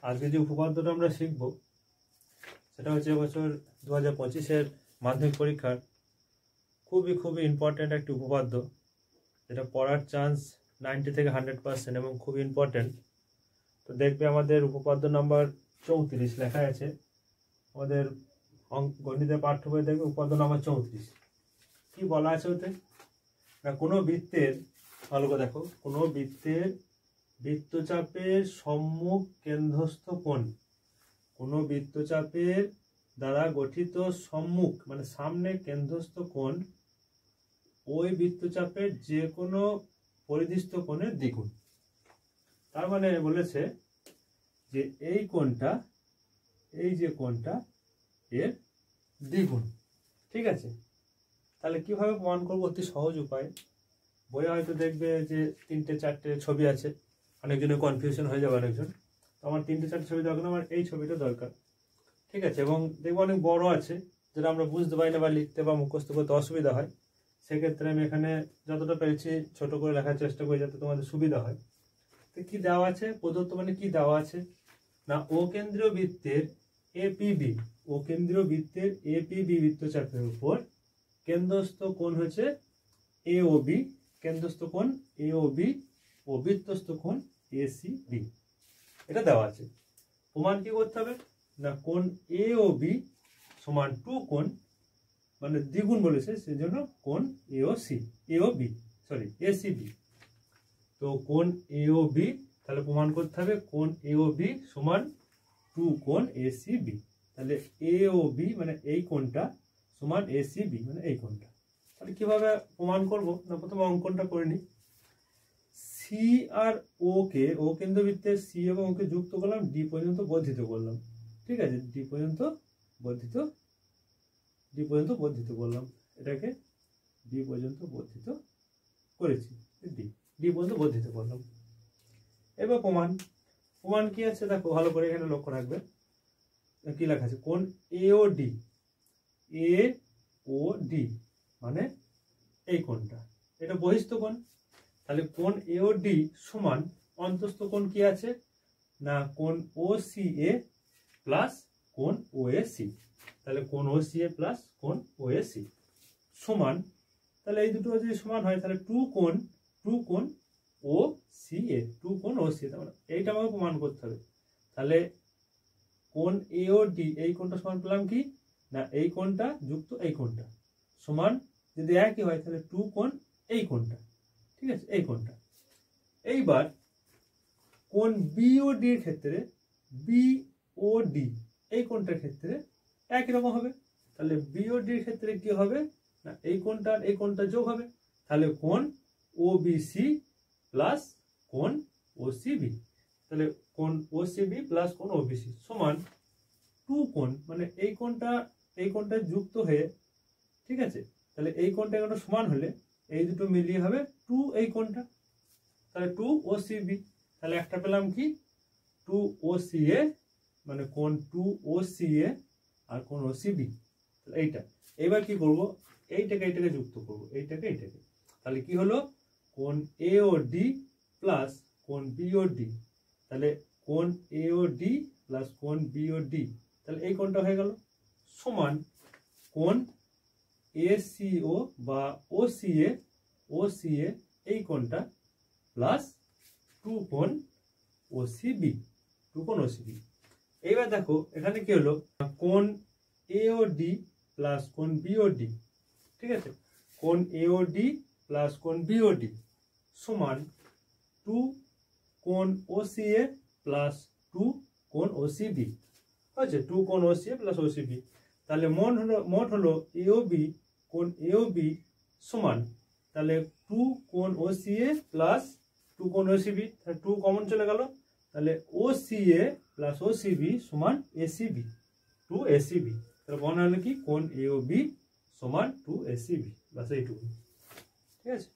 আজকে যে উপপাদ্যটা আমরা শিখব সেটা হচ্ছে এবছর 2025-এর মাধ্যমিক পরীক্ষার খুবই ইম্পর্ট্যান্ট একটি উপপাদ্য, যেটা পড়ার চান্স 90 থেকে 100% এবং খুব ইম্পর্ট্যান্ট। তো দেখবে আমাদের উপপাদ্য নাম্বার 34 লেখা আছে, আমাদের গণিতের পাঠ্য বই দেখবে উপপাদ্য নাম্বার 34। কি বলা আছে ওতে না, কোনো বৃত্তের, ভালো করে দেখো, কোনো বৃত্তের বৃত্তচাপের সম্মুখ কেন্দ্রস্থ কোণ, কোনো বৃত্তচাপের দ্বারা গঠিত সম্মুখ মানে সামনে কেন্দ্রস্থ কোণ ওই বৃত্তচাপের যে কোনো পরিধিস্থ কোণের দ্বিগুণ। তার মানে বলেছে যে এই কোণটা, এই যে কোণটা এর দ্বিগুণ। ঠিক আছে, তাহলে কিভাবে প্রমাণ করবো? অতি সহজ উপায়। বইয়ে হয়তো দেখবে যে 3-4টে ছবি আছে, অনেকজনের কনফিউশন হয়ে যাবে অনেকজন। তো আমার 3-4টে ছবি দরকার না, আমার এই ছবিটা দরকার। ঠিক আছে, এবং দেখবো অনেক বড় আছে যেটা আমরা বুঝতে পারি না বা লিখতে বা মুখস্থ করতে অসুবিধা হয়। সেক্ষেত্রে আমি এখানে যতটা পেরেছি ছোট করে লেখার চেষ্টা করি যাতে তোমাদের সুবিধা হয়। তো কি দেওয়া আছে প্রদত্ত, মানে কি দেওয়া আছে না, ও কেন্দ্রীয় বৃত্তের এপিবি, ও কেন্দ্রীয় বৃত্তের এপিবি বৃত্তচাপের উপর কেন্দ্রস্থ কোণ হচ্ছে এওবি, কেন্দ্রস্থ কোণ এওবি ও বৃত্তস্থ কোণ এসিবি, এটা দেওয়া আছে। প্রমাণ কি করতে হবে না, কোণ এওবি সমান 2 কোণ, মানে দ্বিগুণ বলেছে সেজন্য কোণ এসিবি। তো কোণ এওবি, তাহলে প্রমাণ করতে হবে কোণ এওবি সমান 2 কোণ এসিবি। তাহলে এওবি মানে এই কোণটা সমান এসিবি মানে এই কোণটা। তাহলে কিভাবে প্রমাণ করব না, প্রথমে অঙ্কনটা করে নিই। সি আর ও কে, ও কেন্দ্রবৃত্তের সি এবং ওকে যুক্ত করলাম, ডি পর্যন্ত বর্ধিত করলাম। ঠিক আছে, ডি পর্যন্ত বর্ধিত করলাম, এটাকে ডি পর্যন্ত বর্ধিত করেছি, ডি পর্যন্ত বর্ধিত করলাম। এবার প্রমাণ কি আছে দেখো ভালো করে, এখানে লক্ষ্য রাখবে কি লেখা আছে, কোণ এওডি, এওডি মানে এই কোণটা, এটা বহিস্থ কোণ। তাহলে কোণ এওডি সমান অন্তস্থ কোণ কি আছে না, কোণ ওসিএ প্লাস কোণ ওএসি। তাহলে কোণ ওসিএ প্লাস কোণ ওএসি সমান, তাহলে এই দুটো যদি সমান হয় তাহলে 2 কোণ ওসিএ, 2 কোণ ওসিএ। তাহলে এইটা আমাকে প্রমাণ করতে হবে। তাহলে কোণ এওডি এই কোণটা সমান পেলাম কি না, এই কোণটা যুক্ত এই কোণটা সমান, যদি একই হয় তাহলে 2 কোণ এই কোণটা। ঠিক আছে, এই কোণটা। এইবার কোণ বিওডি এর ক্ষেত্রে, বিওডি এই কোণটার ক্ষেত্রে একই রকম হবে। তাহলে বিওডি এর ক্ষেত্রে কি হবে না, এই কোণটা আর এই কোণটা যোগ হবে। তাহলে কোণ ওবিসি প্লাস কোণ ওসিবি, তাহলে কোণ ওসিবি প্লাস কোণ ওবিসি সমান 2 কোণ, মানে এই কোণটা যুক্ত হয়ে, ঠিক আছে, তাহলে এই কোণটা একটা সমান হলে এই দুটো মিলিয়ে হবে 2 এই কোণটা, তাহলে 2 ওসিবি। তাহলে একটা পেলাম কি 2 ওসিএ, মানে কোণ 2 ওসিএ আর কোণ ওসিবি, এইটা। এবার কি করব, এইটাকে যুক্ত করব, এইটাকে। তাহলে কি হলো, কোণ এওডি প্লাস কোণ বিওডি, তাহলে কোণ এওডি প্লাস কোণ বিওডি, তাহলে এই কোণটা হয়ে গেল সমান কোণ এসিও বা ওসিএ এই কোণটা প্লাস 2 কোণ ওসিবি। এইবার দেখো এখানে কি হলো, কোণ এওডি প্লাস কোণ বিওডি, ঠিক আছে, কোণ এওডি প্লাস কোণ বিওডি সমান 2 কোণ ওসিএ প্লাস 2 কোণ ওসিবি, হয়েছে 2 কোণ ওসিএ প্লাস ওসিবি। তাহলে মোট হলো এওবি, কোণ এওবি সমান, তাহলে 2 কোণ ওসিএ প্লাস 2 কোণ ওসিবি, 2 কমন চলে গেল, তাহলে ওসিএ প্লাস ওসিবি সমান এসিবি, 2 এসিবি। তাহলে মনে হলো কি কোণ এওবি সমান 2 এসিবি, বাস এইটুকু। ঠিক আছে।